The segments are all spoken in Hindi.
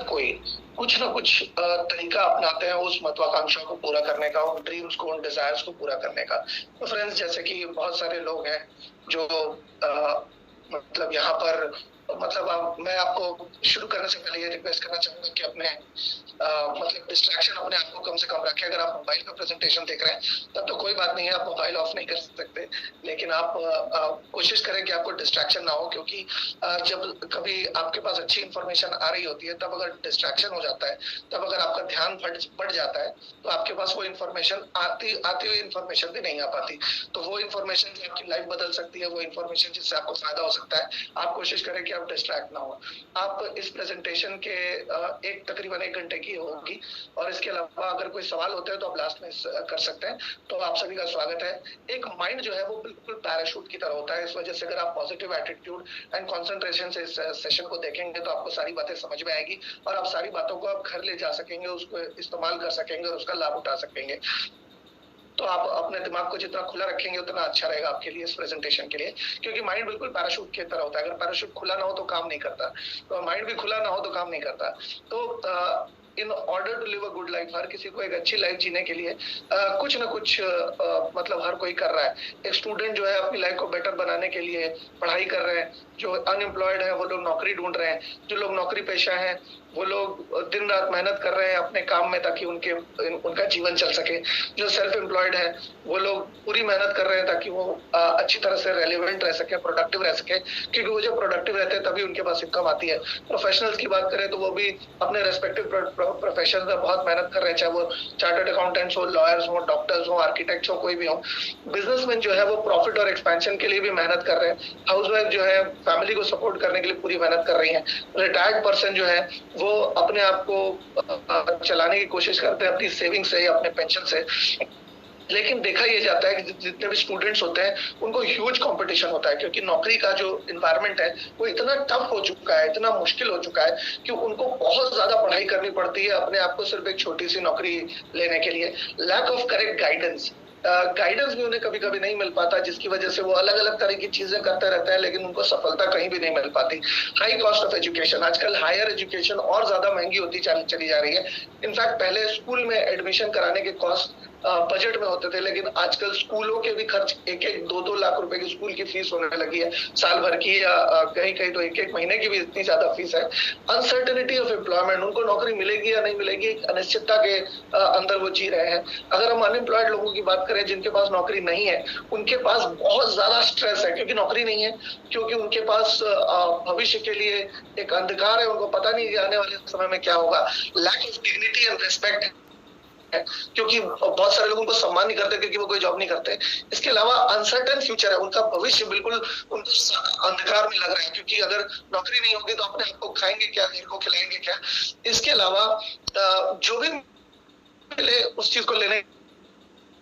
हर कोई कुछ ना कुछ तरीका अपनाते हैं उस महत्वाकांक्षा को पूरा करने का, उन ड्रीम्स को, उन डिज़ायर्स को पूरा करने का। तो फ्रेंड्स, जैसे कि बहुत सारे लोग हैं जो मतलब यहाँ पर मतलब मैं आपको शुरू करने से पहले ये रिक्वेस्ट करना चाहूँगा कि अपने मतलब डिस्ट्रैक्शन अपने आप को कम से कम रखें। अगर आप मोबाइल पे प्रेज़ेंटेशन देख रहे हैं, तब तो कोई बात नहीं है, आप मोबाइल ऑफ नहीं कर सकते। लेकिन आप कोशिश करें कि आपको डिस्ट्रैक्शन ना हो, क्योंकि जब कभी आपके पास अच्छी इन्फॉर्मेशन आ रही होती है, तब अगर डिस्ट्रैक्शन हो जाता है, तब अगर आपका ध्यान बढ़ जाता है, तो आपके पास वो इन्फॉर्मेशन आती हुई इन्फॉर्मेशन भी नहीं आ पाती। तो वो इन्फॉर्मेशन जो आपकी लाइफ बदल सकती है, वो इन्फॉर्मेशन जिससे आपको फ़ायदा हो सकता है, आप कोशिश करें कि आप डिस्ट्रैक्ट ना हो। आप इस प्रेज़ेंटेशन के तकरीबन 1 घंटे की होगी, और इसके अलावा अगर कोई सवाल होता है तो आप लास्ट में कर सकते हैं। तो आप सभी का स्वागत है। एक माइंड जो है वो बिल्कुल पैराशूट की तरह होता है। इस वजह से अगर आप पॉजिटिव एटीट्यूड एंड कंसंट्रेशन से इस सेशन को देखेंगे, तो आपको सारी बातें समझ में आएगी और आप सारी बातों को आप घर ले जा सकेंगे, उसको इस्तेमाल कर सकेंगे और उसका लाभ उठा सकेंगे। तो आप अपने दिमाग को जितना खुला रखेंगे, उतना अच्छा रहेगा आपके लिए इस प्रेज़ेंटेशन के लिए, क्योंकि माइंड बिल्कुल पैराशूट की तरह होता है। अगर पैराशूट खुला ना हो तो काम नहीं करता, तो माइंड भी खुला ना हो तो काम नहीं करता। तो in order to live a good life, हर किसी को एक अच्छी लाइफ जीने के लिए कुछ ना कुछ मतलब हर कोई कर रहा है। एक स्टूडेंट जो है अपनी लाइफ को बेटर बनाने के लिए पढ़ाई कर रहे हैं, जो अनएम्प्लॉयड है वो लोग नौकरी ढूंढ रहे हैं, जो लोग नौकरी पेशा हैं वो लोग दिन रात मेहनत कर रहे हैं अपने काम में, ताकि उनका जीवन चल सके। जो सेल्फ एम्प्लॉयड है वो लोग पूरी मेहनत कर रहे हैं ताकि वो अच्छी तरह से रेलिवेंट रह सके, प्रोडक्टिव रह सके, क्योंकि वो जब प्रोडक्टिव रहते हैं तभी उनके पास इनकम आती है। प्रोफेशनल्स की बात करें तो वो भी अपने रेस्पेक्टिव प्रोफेशन में बहुत मेहनत कर रहे हैं, चाहे वो चार्टर्ड अकाउंटेंट्स हो, लॉयर्स हो, डॉक्टर्स हो, आर्किटेक्ट्स हो, कोई भी हो। बिजनेसमैन जो है वो प्रॉफिट और एक्सपेंशन के लिए भी मेहनत कर रहे हैं। हाउसवाइफ जो है फैमिली को सपोर्ट करने के लिए पूरी मेहनत कर रही है। रिटायर्ड पर्सन जो है वो अपने आप को चलाने की कोशिश करते हैं अपनी सेविंग से या अपने पेंशन से। लेकिन देखा ये जाता है कि जितने भी स्टूडेंट्स होते हैं उनको ह्यूज कंपटीशन होता है, क्योंकि नौकरी का जो एनवायरनमेंट है वो इतना टफ हो चुका है, इतना मुश्किल हो चुका है कि उनको बहुत ज्यादा पढ़ाई करनी पड़ती है अपने आप को सिर्फ एक छोटी सी नौकरी लेने के लिए। Lack of correct guidance guidance भी उन्हें कभी कभी नहीं मिल पाता, जिसकी वजह से वो अलग अलग तरह की चीजें करते रहते हैं, लेकिन उनको सफलता कहीं भी नहीं मिल पाती। हाई कॉस्ट ऑफ एजुकेशन, आजकल हायर एजुकेशन और ज्यादा महंगी होती चली जा रही है। इनफैक्ट पहले स्कूल में एडमिशन कराने के कॉस्ट बजट में होते थे, लेकिन आजकल स्कूलों के भी खर्च 1-2 लाख रुपए की स्कूल की फीस होने लगी है साल भर की, या कहीं कहीं तो 1 महीने की भी इतनी ज्यादा फीस है। अनसर्टेनिटी ऑफ एम्प्लॉयमेंट, उनको नौकरी मिलेगी या नहीं मिलेगी, एक अनिश्चितता के अंदर वो जी रहे हैं। अगर हम अनएम्प्लॉयड लोगों की बात करें जिनके पास नौकरी नहीं है, उनके पास बहुत ज्यादा स्ट्रेस है, क्योंकि नौकरी नहीं है, क्योंकि उनके पास भविष्य के लिए एक अंधकार है, उनको पता नहीं आने वाले समय में क्या होगा। Lack of dignity and respect है, क्योंकि बहुत सारे लोग उनको सम्मान नहीं करते क्योंकि वो कोई जॉब नहीं करते। इसके अलावा अनसर्टेन फ्यूचर है, उनका भविष्य बिल्कुल उनको अंधकार में लग रहा है, क्योंकि अगर नौकरी नहीं होगी तो अपने आप को खाएंगे क्या, घर को खिलाएंगे क्या। इसके अलावा जो भी मिले उस चीज को लेने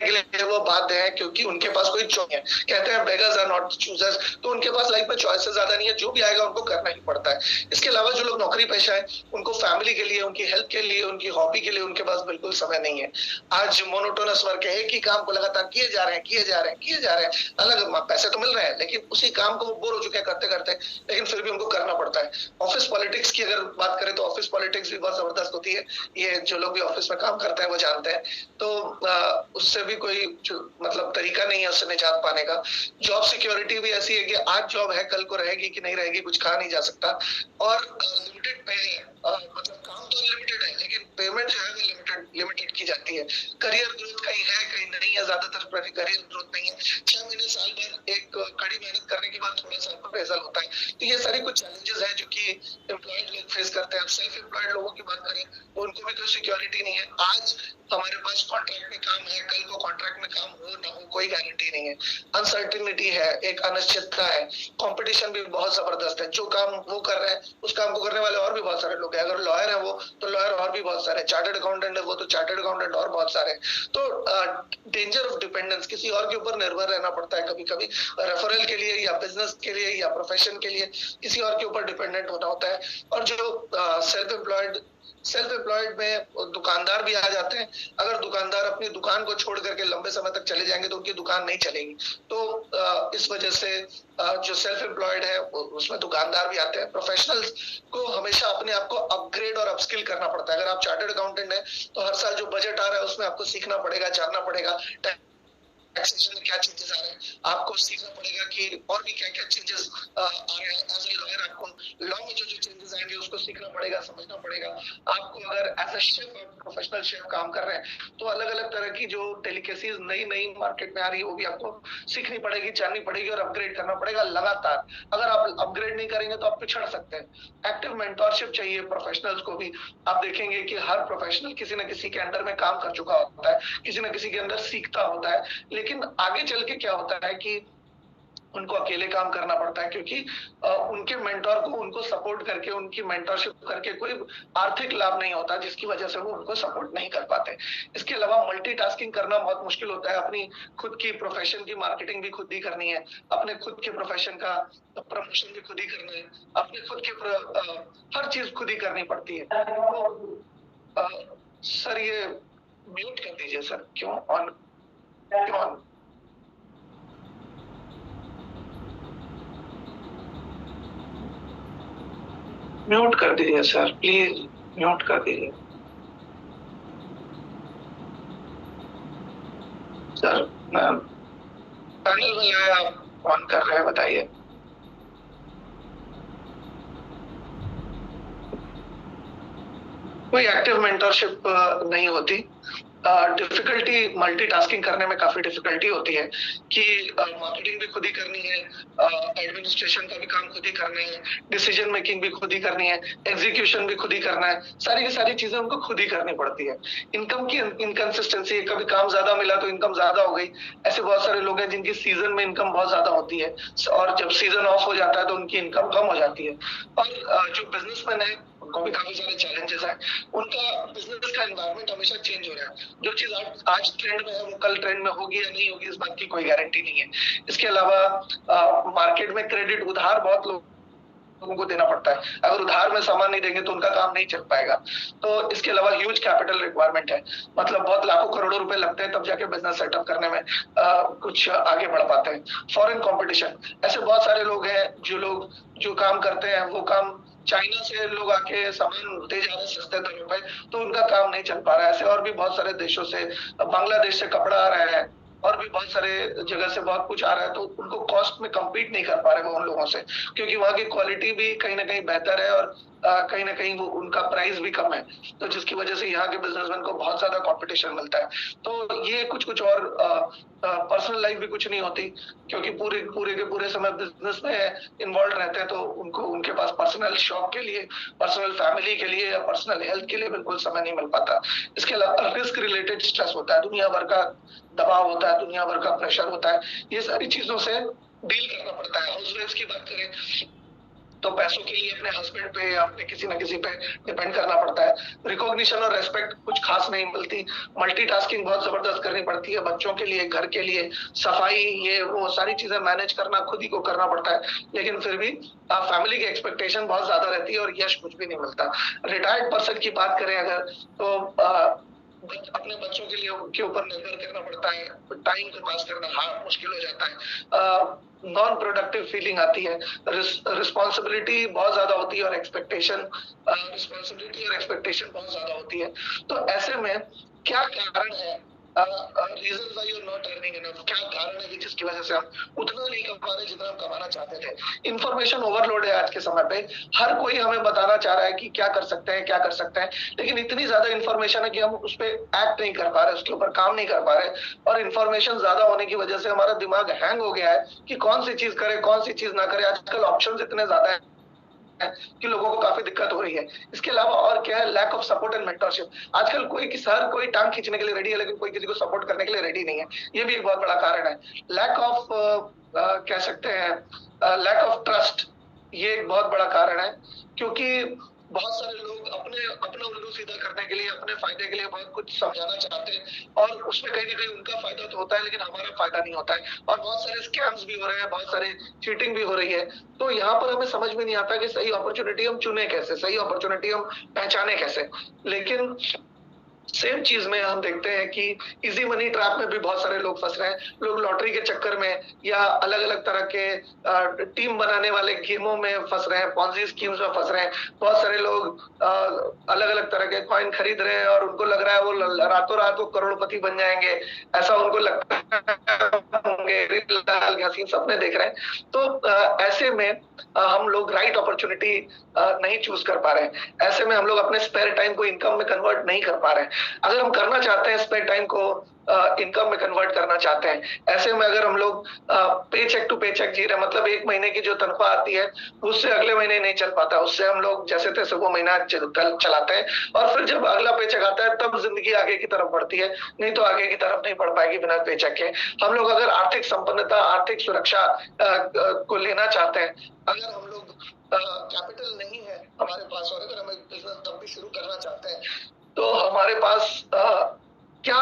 के लिए वो बाध्य है, क्योंकि उनके पास कोई चॉइस है। कहते हैं बेगर्स आर नॉट चूजर्स, तो उनके पास लाइफ में चॉइसेस ज्यादा नहीं है, जो भी आएगा उनको करना ही पड़ता है। इसके अलावा जो लोग नौकरी पेशा है, उनको फैमिली के लिए, उनकी हेल्थ के लिए, उनकी हॉबी के लिए उनके पास बिल्कुल समय नहीं है। आज मोनोटोनस वर्क है, एक ही काम को लगातार किए जा रहे हैं, अलग पैसे तो मिल रहे हैं, लेकिन उसी काम को वो बोर हो चुके हैं करते करते, लेकिन फिर भी उनको करना पड़ता है। ऑफिस पॉलिटिक्स की अगर बात करें तो ऑफिस पॉलिटिक्स भी बहुत जबरदस्त होती है, ये जो लोग भी ऑफिस में काम करते हैं वो जानते हैं। तो उससे भी कोई मतलब तरीका नहीं है उससे निजात पाने का। जॉब सिक्योरिटी भी ऐसी है कि आज जॉब है, कल को रहेगी कि नहीं रहेगी कुछ कहा नहीं जा सकता। और लिमिटेड पे है, मतलब काम तो लिमिटेड है, लेकिन पेमेंट जो है वो लिमिटेड की जाती है। करियर ग्रोथ कहीं है कहीं नहीं है, ज्यादातर करियर ग्रोथ नहीं है। 6 महीने साल भर एक कड़ी मेहनत करने के बाद थोड़ा सा अप्रेजल होता है। तो ये सारी कुछ चैलेंजेस हैं जो कि एम्प्लॉयड लोग फेस करते हैं। अब सेल्फ एम्प्लॉयड लोगों की बात करें तो उनको भी कोई सिक्योरिटी नहीं है। आज हमारे पास कॉन्ट्रैक्ट में काम है, कल को कॉन्ट्रैक्ट में काम हो ना हो कोई गारंटी नहीं है। अनसर्टिनिटी है, एक अनिश्चितता है, कंपटीशन भी बहुत जबरदस्त है। जो काम वो कर रहे हैं उस काम को करने वाले और भी बहुत सारे लोग हैं। अगर लॉयर है वो तो लॉयर और भी बहुत सारे, चार्टर्ड अकाउंटेंट है वो तो चार्टर्ड अकाउंटेंट और बहुत सारे। तो डेंजर ऑफ डिपेंडेंस, किसी और के ऊपर निर्भर रहना पड़ता है कभी कभी, रेफरल के लिए या बिजनेस के लिए या प्रोफेशन के लिए किसी और के ऊपर डिपेंडेंट होना होता है। और जो सेल्फ एम्प्लॉयड सेल्फ एम्प्लॉयड में दुकानदार भी आ जाते हैं। अगर दुकानदार अपनी दुकान को छोड़ करके लंबे समय तक चले जाएंगे तो उनकी दुकान नहीं चलेगी। तो इस वजह से जो सेल्फ एम्प्लॉयड है उसमें दुकानदार भी आते हैं। प्रोफेशनल्स को हमेशा अपने आप को अपग्रेड और अपस्किल करना पड़ता है। अगर आप चार्टर्ड अकाउंटेंट है तो हर साल जो बजट आ रहा है उसमें आपको सीखना पड़ेगा, जानना पड़ेगा टैक्सेशन में क्या चेंजेस आ रहे हैं, आपको सीखना पड़ेगा कि और भी क्या क्या चेंजेस आ रहे हैं। एज ए लॉयर आपको लॉ में जो जो चेंजेस आएंगे उसको सीखना पड़ेगा, समझना पड़ेगा। आपको अगर as a chef, professional chef काम कर रहे हैं तो अलग अलग तरह की जो डेलिकेसीज नई नई मार्केट में आ रही है वो भी आपको सीखनी पड़ेगी, जाननी पड़ेगी और अपग्रेड करना पड़ेगा लगातार। अगर आप अपग्रेड नहीं करेंगे तो आप पिछड़ सकते हैं। एक्टिव मेंटोरशिप चाहिए प्रोफेशनल्स को भी। आप देखेंगे कि हर प्रोफेशनल किसी न किसी के अंडर में काम कर चुका होता है, किसी न किसी के अंदर सीखता होता है, लेकिन आगे चल के क्या होता है कि उनको अकेले काम करना पड़ता है, क्योंकि उनके मेंटोर को उनको सपोर्ट करके, उनकी मेंटरशिप करके कोई आर्थिक लाभ नहीं होता, जिसकी वजह से वो उनको सपोर्ट नहीं कर पाते। इसके अलावा मल्टीटास्किंग करना बहुत मुश्किल होता है। अपनी खुद की प्रोफेशन की मार्केटिंग भी खुद ही करनी है, अपने खुद के प्रोफेशन का प्रमोशन भी खुद ही करना है, अपने खुद के हर चीज खुद ही करनी पड़ती है। तो सर ये म्यूट कर दीजिए सर, क्यों ऑन म्यूट कर दीजिए सर, प्लीज म्यूट कर दीजिए सर। पैनल में है, आप ऑन कर रहे हैं, बताइए। कोई एक्टिव मेंटरशिप नहीं होती। डिफिकल्टी मल्टीटास्किंग करने में काफी डिफिकल्टी होती है कि मार्केटिंग भी खुद ही करनी है, एडमिनिस्ट्रेशन का भी काम खुद ही करना है, डिसीजन मेकिंग भी खुद ही करनी है, एग्जीक्यूशन भी खुद ही करना है, सारी की सारी चीजें उनको खुद ही करनी पड़ती है। इनकम की इनकंसिस्टेंसी, कभी काम ज्यादा मिला तो इनकम ज्यादा हो गई। ऐसे बहुत सारे लोग हैं जिनकी सीजन में इनकम बहुत ज्यादा होती है और जब सीजन ऑफ हो जाता है तो उनकी इनकम कम हो जाती है। और जो बिजनेसमैन है उनको भी काफी सारे चैलेंजेस हैं। उनका बिजनेस का एनवायरनमेंट हमेशा चेंज हो रहा है। जो चीज आज ट्रेंड में है वो कल ट्रेंड में होगी या नहीं होगी इस बात की कोई गारंटी नहीं है। इसके अलावा मार्केट में क्रेडिट उधार बहुत लोगों को देना पड़ता है। अगर उधार में सामान नहीं देंगे तो उनका काम नहीं चल पाएगा। तो इसके अलावा ह्यूज कैपिटल रिक्वायरमेंट है, मतलब बहुत लाखों करोड़ों रुपए लगते हैं तब जाके बिजनेस सेटअप करने में कुछ आगे बढ़ पाते हैं। फॉरेन कंपटीशन, ऐसे बहुत सारे लोग हैं जो काम करते हैं वो काम चाइना से लोग आके सामान दे जा रहे हैं सस्ते दरों पे, तो उनका काम नहीं चल पा रहा है। ऐसे और भी बहुत सारे देशों से, बांग्लादेश से कपड़ा आ रहा है और भी बहुत सारे जगह से बहुत कुछ आ रहा है, तो उनको कॉस्ट में कम्पीट नहीं कर पा रहे वो उन लोगों से, क्योंकि वहां की क्वालिटी भी कहीं ना कहीं बेहतर है और कहीं ना कहीं वो उनका प्राइस भी कम है, तो जिसकी वजह से यहाँ के बिजनेसमैन को बहुत ज्यादा कंपटीशन मिलता है। तो ये कुछ और पर्सनल लाइफ भी कुछ नहीं होती, क्योंकि पूरे के पूरे समय बिजनेस में इन्वॉल्व रहते हैं, तो उनको उनके पास पर्सनल शौक के लिए, पर्सनल फैमिली के लिए या पर्सनल हेल्थ के लिए बिल्कुल समय नहीं मिल पाता। इसके अलावा रिस्क रिलेटेड स्ट्रेस होता है, दुनिया भर का दबाव होता है, दुनिया भर का प्रेशर होता है, ये सारी चीजों से डील करना पड़ता है। हाउस वाइफ की बात करें तो पैसों के लिए अपने हस्बैंड पे या अपने किसी न किसी पे डिपेंड करना पड़ता है। रिकॉग्निशन और रेस्पेक्ट कुछ खास नहीं मिलती। मल्टीटास्किंग बहुत जबरदस्त करनी पड़ती है, बच्चों के लिए, घर के लिए, सफाई, ये वो सारी चीजें मैनेज करना खुद ही को करना पड़ता है। लेकिन फिर भी फैमिली की एक्सपेक्टेशन बहुत ज्यादा रहती है और यश कुछ भी नहीं मिलता। रिटायर्ड पर्सन की बात करें अगर तो अपने बच्चों के लिए के ऊपर निर्भर करना पड़ता है, टाइम को पास करना मुश्किल हो जाता है, नॉन प्रोडक्टिव फीलिंग आती है, रिस्पॉन्सिबिलिटी बहुत ज्यादा होती है और एक्सपेक्टेशन बहुत ज्यादा होती है। तो ऐसे में क्या कारण है, reason why you are not earning enough, क्या कारण है कि जिसकी वजह से हम उतना नहीं कमा रहे जितना हम कमाना चाहते थे। इंफॉर्मेशन ओवरलोड है आज के समय पे, हर कोई हमें बताना चाह रहा है कि क्या कर सकते हैं, क्या कर सकते हैं, लेकिन इतनी ज्यादा इंफॉर्मेशन है कि हम उस पर एक्ट नहीं कर पा रहे, उसके ऊपर काम नहीं कर पा रहे, और इंफॉर्मेशन ज्यादा होने की वजह से हमारा दिमाग हैंग हो गया है कि कौन सी चीज करे, कौन सी चीज ना करे। आजकल ऑप्शन इतने ज्यादा है कि लोगों को काफी दिक्कत हो रही है। इसके अलावा और क्या है, lack of support and mentorship. आजकल हर कोई टांग खींचने के लिए रेडी है, लेकिन कोई किसी को सपोर्ट करने के लिए रेडी नहीं है। ये भी एक बहुत बड़ा कारण है। लैक ऑफ कह सकते हैं लैक ऑफ ट्रस्ट, ये एक बहुत बड़ा कारण है, क्योंकि बहुत सारे लोग अपने अपना उल्लू सीधा करने के लिए, अपने फायदे के लिए बहुत कुछ समझाना चाहते हैं और उसमें कहीं ना कहीं उनका फायदा तो होता है लेकिन हमारा फायदा नहीं होता है, और बहुत सारे स्कैम्स भी हो रहे हैं, बहुत सारे चीटिंग भी हो रही है। तो यहाँ पर हमें समझ में नहीं आता कि सही अपॉर्चुनिटी हम चुने कैसे, सही अपॉर्चुनिटी हम पहचाने कैसे। लेकिन सेम चीज में हम देखते हैं कि इजी मनी ट्रैप में भी बहुत सारे लोग फंस रहे हैं। लोग लॉटरी के चक्कर में या अलग अलग तरह के टीम बनाने वाले गेमों में फंस रहे हैं, पॉन्जी स्कीम्स में फंस रहे हैं। बहुत सारे लोग अलग अलग तरह के कॉइन खरीद रहे हैं और उनको लग रहा है वो रातों रात वो करोड़पति बन जाएंगे, ऐसा उनको लगता होंगे, हसीन सपने देख रहे हैं। तो ऐसे में हम लोग राइट अपॉर्चुनिटी नहीं चूज कर पा रहे हैं। ऐसे में हम लोग अपने स्पेयर टाइम को इनकम में कन्वर्ट नहीं कर पा रहे हैं। अगर हम करना चाहते हैं, स्पेयर टाइम को इनकम में कन्वर्ट करना चाहते हैं, ऐसे में अगर हम लोग पे चेक टू पे चेक जी रहे हैं, मतलब एक महीने की जो तनख्वाह आती है उससे अगले महीने नहीं चल पाता, उससे हम लोग जैसे तैसे वो महीना चलाते हैं और फिर जब अगला पे चेक आता है तब जिंदगी आगे की तरफ बढ़ती है, नहीं तो आगे की तरफ नहीं बढ़ पाएगी बिना पे चेक के। हम लोग अगर आर्थिक संपन्नता, आर्थिक सुरक्षा को लेना चाहते हैं, अगर हम लोग कैपिटल नहीं है हमारे पास और अगर हमें बिजनेस तब भी शुरू करना चाहते हैं, तो हमारे पास क्या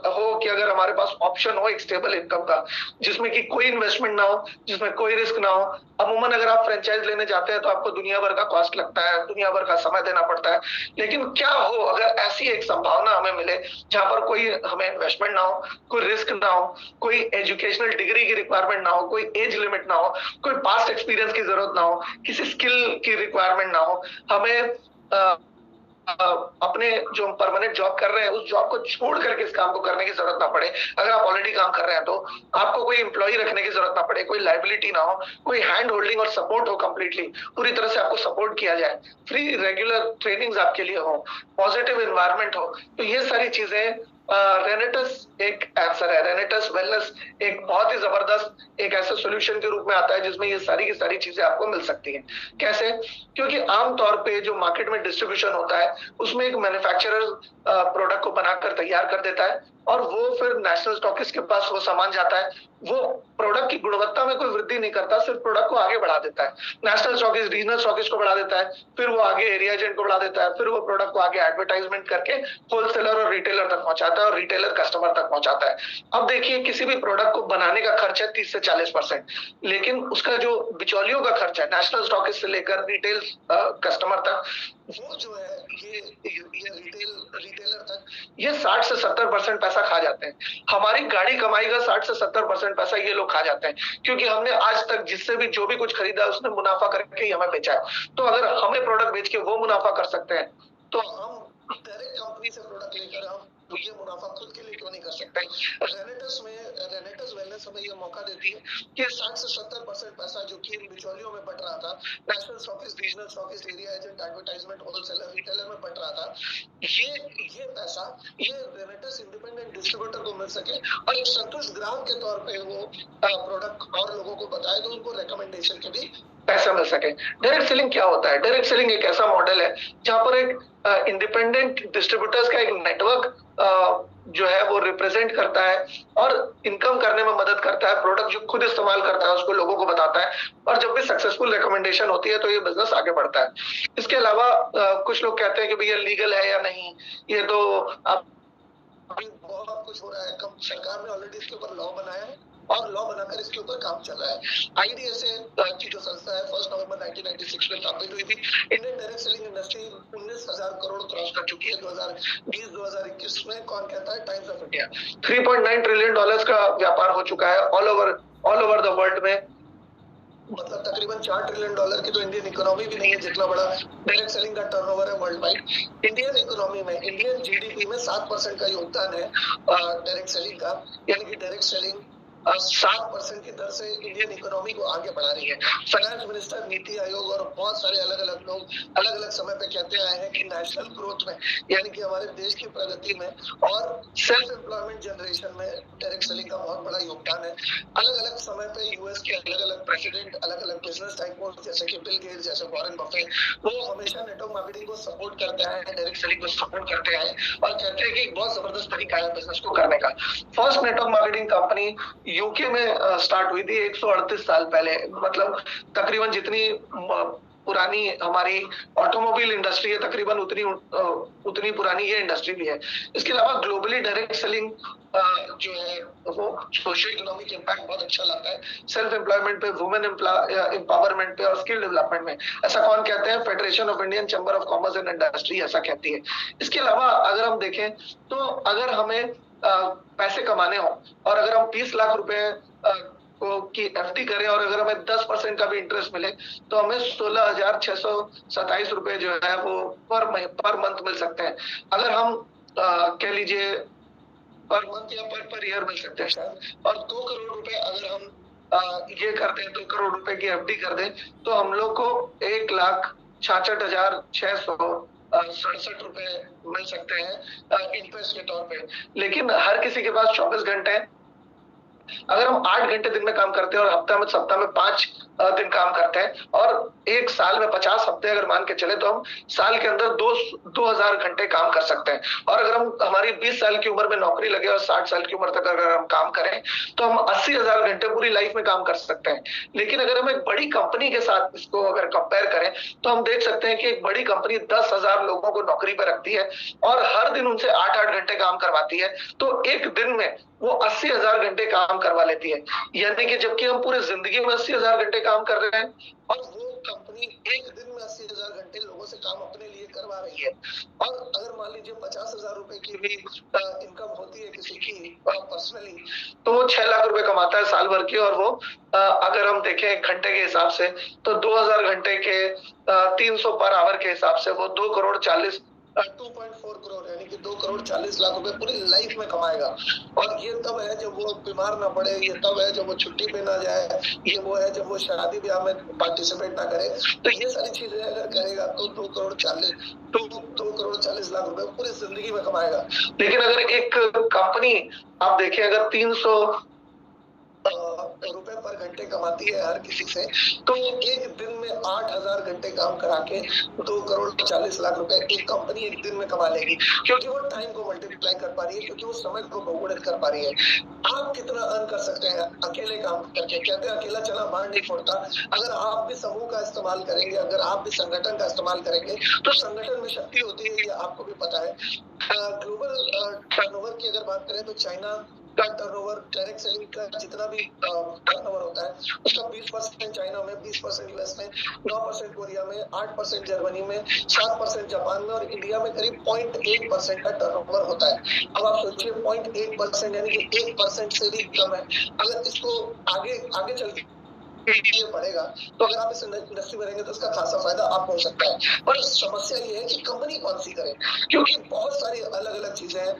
हो कि अगर हमारे पास ऑप्शन हो एक स्टेबल इनकम का, जिसमें कि कोई इन्वेस्टमेंट ना हो, जिसमें कोई रिस्क ना हो। अमूमन अगर आप फ्रेंचाइज लेने जाते हैं तो आपको दुनिया भर का कॉस्ट लगता है, दुनिया भर का समय देना पड़ता है। लेकिन क्या हो अगर ऐसी एक संभावना हमें मिले जहां पर कोई हमें इन्वेस्टमेंट ना हो, कोई रिस्क ना हो, कोई एजुकेशनल डिग्री की रिक्वायरमेंट ना हो, कोई एज लिमिट ना हो, कोई पास्ट एक्सपीरियंस की जरूरत ना हो, किसी स्किल की रिक्वायरमेंट ना हो, हमें अपने जो हम परमानेंट जॉब कर रहे हैं उस जॉब को छोड़ करके इस काम को करने की जरूरत ना पड़े। अगर आप ऑलरेडी काम कर रहे हैं तो आपको कोई एम्प्लॉय रखने की जरूरत ना पड़े, कोई लाइबिलिटी ना हो, कोई हैंड होल्डिंग और सपोर्ट हो, कंप्लीटली पूरी तरह से आपको सपोर्ट किया जाए, फ्री रेगुलर ट्रेनिंग्स आपके लिए हो, पॉजिटिव एनवायरनमेंट हो। तो ये सारी चीजें रेनेटस एक आंसर है। रेनेटस वेलनेस एक बहुत ही जबरदस्त एक ऐसा सोल्यूशन के रूप में आता है जिसमें ये सारी की सारी चीजें आपको मिल सकती हैं। कैसे? क्योंकि आमतौर पे जो मार्केट में डिस्ट्रीब्यूशन होता है उसमें एक मैन्युफैक्चरर प्रोडक्ट को बनाकर तैयार कर देता है और वो फिर नेशनल स्टॉकिस्ट के पास वो सामान जाता है। वो प्रोडक्ट की गुणवत्ता में कोई वृद्धि नहीं करता, सिर्फ प्रोडक्ट को आगे बढ़ा देता है। नेशनल स्टॉकिस्ट रीजनल स्टॉकिस्ट को बढ़ा देता है, फिर वो आगे एरिया एजेंट को बढ़ा देता है, फिर वो प्रोडक्ट को आगे एडवर्टाइजमेंट करके होलसेलर और रिटेलर तक पहुंचाता है और रिटेलर कस्टमर तक पहुंचाता है। अब देखिए किसी भी प्रोडक्ट को बनाने का खर्च है 30 से 40%, लेकिन उसका जो बिचौलियों का खर्च है नेशनल स्टॉकिस्ट से लेकर रिटेल कस्टमर तक, वो जो है ये रिटेलर तक ये 60 से 70% पैसा खा जाते हैं। हमारी गाड़ी कमाई का 60 से 70% पैसा ये लोग खा जाते हैं, क्योंकि हमने आज तक जिससे भी जो भी कुछ खरीदा है उसने मुनाफा करके ही हमें बेचा है। तो अगर हमें प्रोडक्ट बेच के वो मुनाफा कर सकते हैं तो हम डायरेक्ट कंपनी से प्रोडक्ट लेकर हम ये मुनाफा खुद के लिए क्यों नहीं कर सकते? रेनेटस वेलनेस हमें ये मौका देती है कि 60 से 70% पैसा जो कि इन बिचौलियों में बट रहा था, national stockist, regional stockist, area agent, advertisement, wholesaler, retailer में बट रहा था, ये पैसा ये रेनेटस इंडिपेंडेंट डिस्ट्रीब्यूटर को मिल सके और एक संतुष्ट ग्राहक के तौर पे वो प्रोडक्ट और लोगों को बताए तो उनको रिकमेंडेशन के भी पैसा मिल सके। डायरेक्ट सेलिंग क्या होता है? डायरेक्ट सेलिंग एक ऐसा मॉडल है जहां पर एक इंडिपेंडेंट डिस्ट्रीब्यूटर्स का एक नेटवर्क जो है वो रिप्रेजेंट करता है और इनकम करने में मदद करता है। प्रोडक्ट जो खुद इस्तेमाल करता है उसको लोगों को बताता है और जब भी सक्सेसफुल रिकमेंडेशन होती है तो ये बिजनेस आगे बढ़ता है। इसके अलावा कुछ लोग कहते हैं कि भैया लीगल है या नहीं, ये तो आप अभी बहुत कुछ हो रहा है। सरकार ने ऑलरेडी इसके ऊपर लॉ बनाया है और लॉ बनाकर इसके ऊपर काम चल रहा है। आईडीएसए की जो संस्था है 1 नवंबर 1996 में स्थापित हुई थी। Indian direct selling industry 19,000 crore cross कर चुकी है 2020-2021 में। कौन कहता है? Times of India. $3.9 ट्रिलियन का व्यापार हो चुका है ऑल ओवर द वर्ल्ड में। मतलब तकरीबन $4 ट्रिलियन की तो इंडियन इकोनॉमी भी नहीं है जितना बड़ा डायरेक्ट सेलिंग का टर्नओवर है वर्ल्ड वाइड। इंडियन इकोनॉमी में, इंडियन जीडीपी में 7% का योगदान है डायरेक्ट सेलिंग का, यानी कि डायरेक्ट सेलिंग 7% की दर से इंडियन इकोनॉमी को आगे बढ़ा रही है। फाइनेंस मिनिस्टर, नीति आयोग और बहुत सारे अलग अलग लोग अलग अलग समय पे कहते आए हैं कि नेशनल ग्रोथ में, यानी कि हमारे देश की प्रगति में और सेल्फ एम्प्लॉयमेंट जनरेशन में डायरेक्ट सेलिंग का बहुत बड़ा योगदान है। अलग अलग समय पे यूएस के अलग अलग प्रेसिडेंट, अलग अलग बिजनेस टाइकून जैसे कि बिल गेट्स, जैसे वॉरेन बफेट, वो हमेशा नेटवर्क मार्केटिंग को सपोर्ट करते हैं, डायरेक्ट सेलिंग को सपोर्ट करते हैं और कहते हैं कि एक बहुत जबरदस्त तरीका है बिजनेस को करने का। First network marketing company UK में स्टार्ट हुई थी 138 साल पहले। मतलब तकरीबन जितनी पुरानी हमारी ऑटोमोबाइल इंडस्ट्री है, तकरीबन उतनी पुरानी ये इंडस्ट्री भी है। इसके अलावा ग्लोबली डायरेक्ट सेलिंग जो है वो सोशल इकोनॉमिक इम्पैक्ट बहुत अच्छा लाता है, सेल्फ एम्प्लॉयमेंट पे, वुमेन एम्पावरमेंट पे और स्किल डेवलपमेंट में। ऐसा कौन कहते हैं? Federation of Indian chamber of commerce and industry ऐसा कहती है। इसके अलावा अगर हम देखें तो अगर हमें पैसे कमाने हो और अगर हम 20 लाख रुपए की एफडी करें और अगर हमें 10% का भी इंटरेस्ट मिले तो हमें 16,627 रुपए जो है वो पर मंथ मिल सकते हैं। अगर हम कह लीजिए पर मंथ या पर ईयर मिल सकते हैं शायद। और 2 करोड़ रुपए अगर हम ये कर दें, 2 करोड़ रुपए की एफडी कर दें तो हम लोग को 1,66,667 रुपए मिल सकते हैं इंटरेस्ट के तौर पे। लेकिन हर किसी के पास 24 घंटे हैं। अगर हम 8 घंटे दिन में काम करते हैं और सप्ताह में 5 दिन काम करते हैं और एक साल में 50 हफ्ते अगर मान के चले तो हम साल के अंदर 2000 घंटे काम कर सकते हैं। और अगर हम हमारी 20 साल की उम्र में नौकरी लगे और 60 साल की उम्र तक अगर हम काम करें तो हम 80,000 घंटे पूरी लाइफ में काम कर सकते हैं। लेकिन अगर हम एक बड़ी कंपनी के साथ इसको अगर कंपेयर करें तो हम देख सकते हैं कि एक बड़ी कंपनी 10,000 लोगों को नौकरी पर रखती है और हर दिन उनसे 8-8 घंटे काम करवाती है, तो एक दिन में वो 80,000 घंटे काम करवा लेती है। यानी कि जबकि हम पूरे जिंदगी में 80,000 घंटे काम कर रहे हैं और वो कंपनी एक दिन में 80,000 घंटे लोगों से काम अपने लिए करवा रही है। और अगर मान लीजिए 50,000 रुपए की भी इनकम होती है किसी की पर्सनली, तो वो 6 लाख रुपए कमाता है साल भर की। और वो अगर हम देखें घंटे के हिसाब से तो 2000 घंटे के 300 पर आवर के हिसाब से वो 2.4 करोड़ यानी कि 2,40,00,000 रुपए पूरी लाइफ में कमाएगा। और ये तब है जब वो बीमार ना पड़े, ये तब है जब वो छुट्टी पे ना जाए, ये वो है जब वो शादी ब्याह में पार्टिसिपेट ना करे। तो ये सारी चीजें अगर करेगा तो 2,40,00,000 रुपए पूरी जिंदगी में कमाएगा। लेकिन अगर एक कंपनी आप देखिए अगर 300 रुपए पर घंटे कमाती है हर किसी से, तो एक दिन में 8,000 घंटे काम करा के 2,40,00,000 रुपए एक कंपनी एक दिन में कमा लेगी, क्योंकि वो टाइम को मल्टीप्लाई कर पा रही है, क्योंकि वो समय को बहुगुणित कर पा रही है। आप कितना अर्न कर सकते हैं अकेले काम करके? कहते हैं अकेला चला बाढ़ नहीं फोड़ता। अगर आप भी समूह का इस्तेमाल करेंगे, अगर आप भी संगठन का इस्तेमाल करेंगे तो संगठन में शक्ति होती है, ये आपको भी पता है। ग्लोबल टर्नओवर की अगर बात करें तो चाइना का टर्नओवर डायरेक्ट सेलिंग का जितना भी टर्नओवर होता है उसका 20% चाइना में, 20% यूएस में, 9% कोरिया में, 8% जर्मनी में, 7% जापान में और इंडिया में करीब 0.8% का टर्नओवर होता है। अब आप सोचिए 0.8% यानी कि 1% से भी कम है। अगर इसको आगे चल के ये बढ़ेगा तो अगर आप इस इंडस्ट्री में रहेंगे तो इसका खासा फायदा आपको हो सकता है। पर समस्या ये है कि कंपनी कौन सी करे, क्योंकि बहुत सारी अलग अलग चीजें हैं।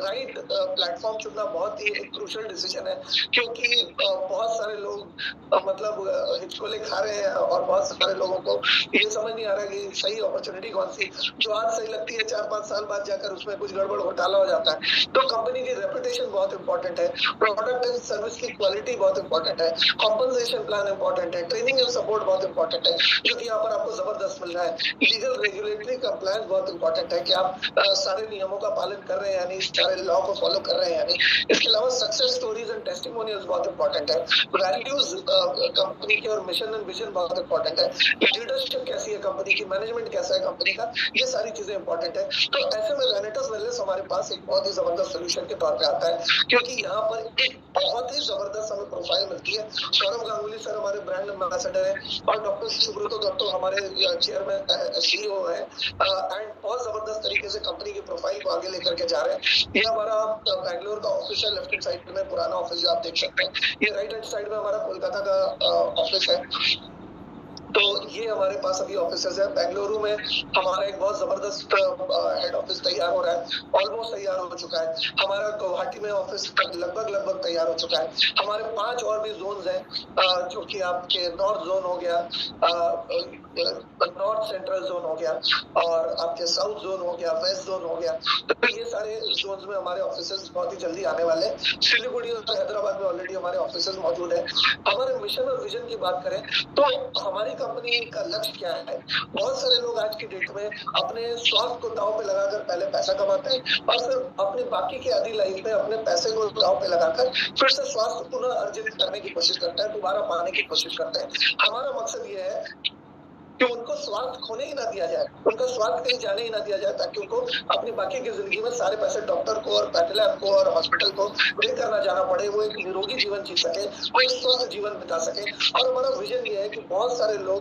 राइट प्लेटफॉर्म चुनना बहुत ही क्रूशियल डिसीजन है, क्योंकि बहुत सारे लोग मतलब हिचकोले खा रहे हैं और बहुत सारे लोगों को ये समझ नहीं आ रहा है कि सही अपॉर्चुनिटी कौन सी, जो आज सही लगती है 4-5 साल बाद जाकर उसमें कुछ गड़बड़ घोटाला हो जाता है। तो कंपनी की रेपुटेशन बहुत इंपॉर्टेंट है, प्रोडक्ट एंड सर्विस की क्वालिटी बहुत इंपॉर्टेंट है, कॉम्पनसेशन प्लान इंपॉर्टेंट है, ट्रेनिंग एंड सपोर्ट बहुत इंपॉर्टेंट है जो कि यहाँ पर आपको जबरदस्त मिल रहा है, लीगल रेगुलेटरी कंप्लायंस बहुत इंपॉर्टेंट है कि आप सारे नियमों का पालन कर रहे हैं यानी सारे लॉ को फॉलो कर रहे हैं यानी। इसके अलावा सक्सेस स्टोरीज एंड टेस्टिमोनियल्स बहुत इंपॉर्टेंट है, वैल्यूज कंपनी के और मिशन एंड विजन बहुत इंपॉर्टेंट है, लीडरशिप कैसी है कंपनी की, मैनेजमेंट कैसा है कंपनी का, ये सारी चीजें इंपॉर्टेंट है। तो ऐसे में रेनेटस वेलनेस हमारे पास एक बहुत ही जबरदस्त सोल्यूशन के तौर पे आता है, क्योंकि यहाँ पर एक बहुत ही जबरदस्त हमें प्रोफाइल मिलती है। सौरभ गांगुली सर हमारे ब्रांड एम्बेसडर है और डॉक्टर सुब्रतो दत्तो हमारे चेयरमैन सीईओ है एंड बहुत जबरदस्त तरीके से कंपनी की प्रोफाइल को आगे लेकर के जा रहे हैं। ये हमारा बैंगलोर का ऑफिस है, लेफ्ट हैंड साइड में पुराना ऑफिस जो आप देख सकते हैं, ये राइट हैंड साइड में हमारा कोलकाता का ऑफिस है। तो ये हमारे पास अभी ऑफिसेज है। बेंगलुरु में हमारा एक बहुत जबरदस्त हेड ऑफिस तैयार हो रहा है, ऑलमोस्ट तैयार हो चुका है। हमारा गुवाहाटी में ऑफिस लगभग तैयार हो चुका है। हमारे 5 और भी जोन्स हैं जो कि आपके नॉर्थ जोन हो गया, नॉर्थ सेंट्रल जोन हो गया और आपके साउथ जोन हो गया, वेस्ट जोन हो गया। तो ये सारे जोन्स में हमारे ऑफिसेज बहुत ही जल्दी आने वाले हैं। सिलीगुड़ी और हैदराबाद में ऑलरेडी हमारे ऑफिसेज मौजूद है। हमारे मिशन और विजन की बात करें तो हमारी कंपनी का लक्ष्य क्या है? बहुत सारे लोग आज की डेट में अपने स्वास्थ्य को दांव पे लगाकर पहले पैसा कमाते हैं और फिर अपने बाकी की आधी लाइफ में अपने पैसे को दांव पे लगाकर फिर से स्वास्थ्य पुनः अर्जित करने की कोशिश करते हैं, दोबारा पाने की कोशिश करते हैं। हमारा मकसद ये है कि उनको स्वास्थ्य खोने ही ना दिया जाए, उनका स्वास्थ्य कहीं जाने ही ना दिया जाए, ताकि उनको अपनी बाकी की जिंदगी में सारे पैसे डॉक्टर को और पैथ लैब को और हॉस्पिटल को देकर ना जाना पड़े, वो एक निरोगी जीवन जी सके, वो एक स्वस्थ जीवन बिता सके। और हमारा विजन ये है कि बहुत सारे लोग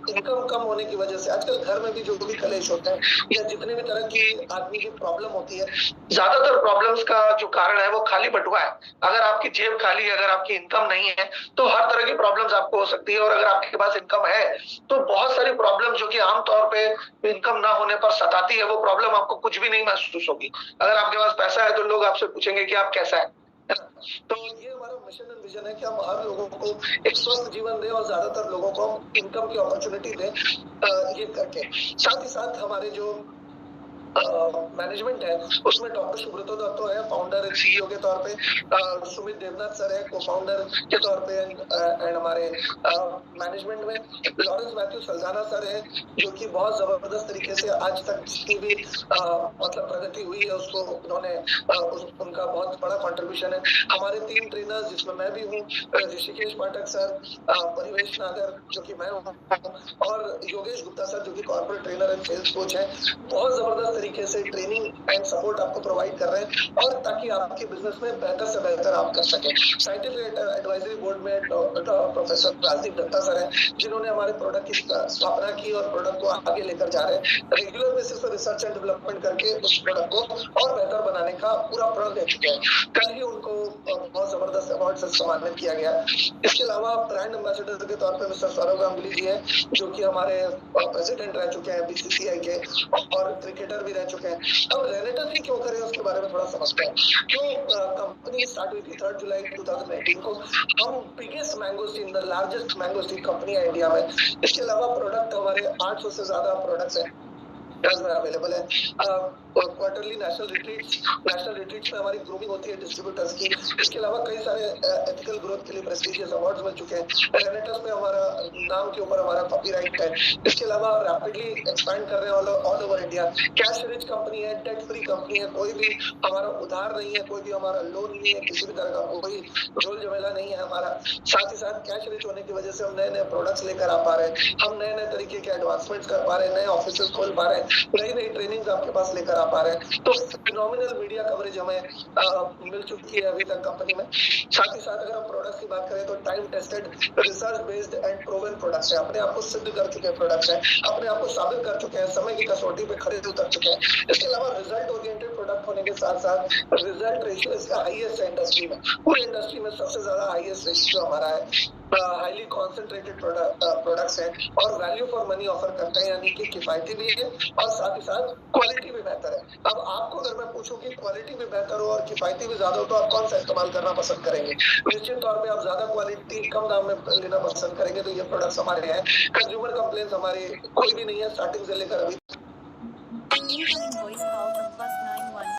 इनकम कम होने की वजह से आजकल घर में भी जो भी कलेश होते हैं या जितने भी तरह की आदमी की प्रॉब्लम होती है, ज्यादातर प्रॉब्लम्स का जो कारण है वो खाली बटुआ है। अगर आपकी जेब खाली है, अगर आपकी इनकम नहीं है, तो हर तरह की प्रॉब्लम्स आपको हो सकती है। और अगर आपके पास इनकम है तो बहुत सारी प्रॉब्लम जो कि आमतौर पे इनकम ना होने पर सताती है, वो प्रॉब्लम आपको कुछ भी नहीं महसूस होगी। अगर आपके पास पैसा है तो लोग आपसे पूछेंगे कि आप कैसा है ना? तो ये हमारा मिशन एंड विजन है कि हम हर लोगों को एक स्वस्थ जीवन दें और ज्यादातर लोगों को इनकम की अपॉर्चुनिटी दें, ये करके। साथ ही साथ हमारे जो मैनेजमेंट है उसमें डॉक्टर सुब्रतो दत्तो है फाउंडर एंड सीईओ के तौर पे, सुमित देवनाथ सर है को-फाउंडर के तौर पे, एंड हमारे मैनेजमेंट में लॉरेंस मैथ्यू सल्जाना सर है, जो कि बहुत जबरदस्त तरीके से आज तक जितनी भी मतलब प्रगति हुई है उसको उन्होंने उनका बहुत बड़ा कंट्रीब्यूशन है। हमारे 3 ट्रेनर्स जिसमें मैं भी हूँ, ऋषिकेश पाठक सर, परिवेश नागर जो कि मैं हूँ, और योगेश गुप्ता सर जो कि corporate trainer and sales coach है, बहुत जबरदस्त तरीके से ट्रेनिंग एंड सपोर्ट आपको प्रोवाइड कर रहे हैं, और ताकि आपके बिजनेस में बेहतर से बेहतर आप कर सकें। साइंटिफिक एडवाइजरी बोर्ड में प्रोफेसर राजदीप दत्ता सर हैं, जिन्होंने हमारे प्रोडक्ट की स्थापना की और प्रोडक्ट को आगे लेकर जा रहे हैं। रेगुलर बेसिस पर रिसर्च एंड डेवलपमेंट करके उस प्रोडक्ट को और बेहतर बनाने का पूरा प्रण ले चुके हैं। कल ही उनको बहुत जबरदस्त अवार्ड से सम्मानित किया गया। इसके अलावा ब्रांड एम्बेसडर के तौर पर मिस्टर सौरव गांगुली जी हैं, जो कि हमारे प्रेसिडेंट रह चुके हैं बीसीसीआई के और क्रिकेटर भी रह चुके हैं। अब रेनेटस ही क्यों करें उसके बारे में थोड़ा समझते हैं। क्यों कंपनी स्टार्ट हुई थी 3 जुलाई 2019 को। हम biggest mangosteen, the largest mangosteen company है इंडिया में। इसके अलावा प्रोडक्ट हमारे 800 से ज्यादा प्रोडक्ट्स हैं अवेलेबल है। क्वार्टरली नेशनल रिट्रीट्स में हमारी ग्रूमिंग होती है डिस्ट्रीब्यूटर्स की। इसके अलावा कई सारे एथिकल ग्रोथ के लिए प्रेस्टिजियस अवार्ड्स मिल चुके हैं। रेनेटस में हमारा नाम के ऊपर हमारा कॉपीराइट है। इसके अलावा रैपिडली एक्सपैंड कर रहे हैं all over India. Cash rich company है, डेट फ्री कंपनी है, कोई भी हमारा उधार नहीं है, कोई भी हमारा लोन नहीं है, किसी भी तरह का कोई झोल झमेला नहीं है हमारा। साथ ही साथ कैश रिच होने की वजह से हम नए नए प्रोडक्ट्स लेकर आ पा रहे हैं, हम नए नए तरीके के एडवांसमेंट्स कर पा रहे हैं, नए ऑफिस खोल पा रहे हैं, नई नई ट्रेनिंग आपके पास लेकर आ पा रहे हैं। तो फिनोमिनल मीडिया कवरेज हमें मिल चुकी है अभी तक कंपनी में। साथ ही साथ अगर हम प्रोडक्ट्स की बात करें तो time tested, research based and proven products है। अपने आप को सिद्ध कर चुके प्रोडक्ट्स हैं, अपने आप को साबित कर चुके हैं, समय की कसौटी पे खड़े उतर चुके हैं। इसके अलावा रिजल्ट ओरिएंटेड प्रोडक्ट होने के साथ साथ रिजल्ट रेशियो इसका हाईएस्ट है इंडस्ट्री में। पूरी इंडस्ट्री में सबसे ज्यादा हाईएस्ट रेशियो हमारा है। हाईली कॉन्सेंट्रेटेड प्रोडक्ट्स हैं और वैल्यू फॉर मनी ऑफर करते हैं, यानी कि किफायती भी है और साथ ही साथ क्वालिटी भी बेहतर है। अब आपको अगर मैं पूछूं कि क्वालिटी भी बेहतर हो और किफायती भी ज्यादा हो तो आप कौन सा इस्तेमाल करना पसंद करेंगे? निश्चित तौर पे आप ज्यादा क्वालिटी कम दाम में लेना पसंद करेंगे, तो ये प्रोडक्ट्स हमारे हैं। कंज्यूमर कंप्लेंट्स हमारी कोई भी नहीं है स्टार्टिंग से लेकर अभी।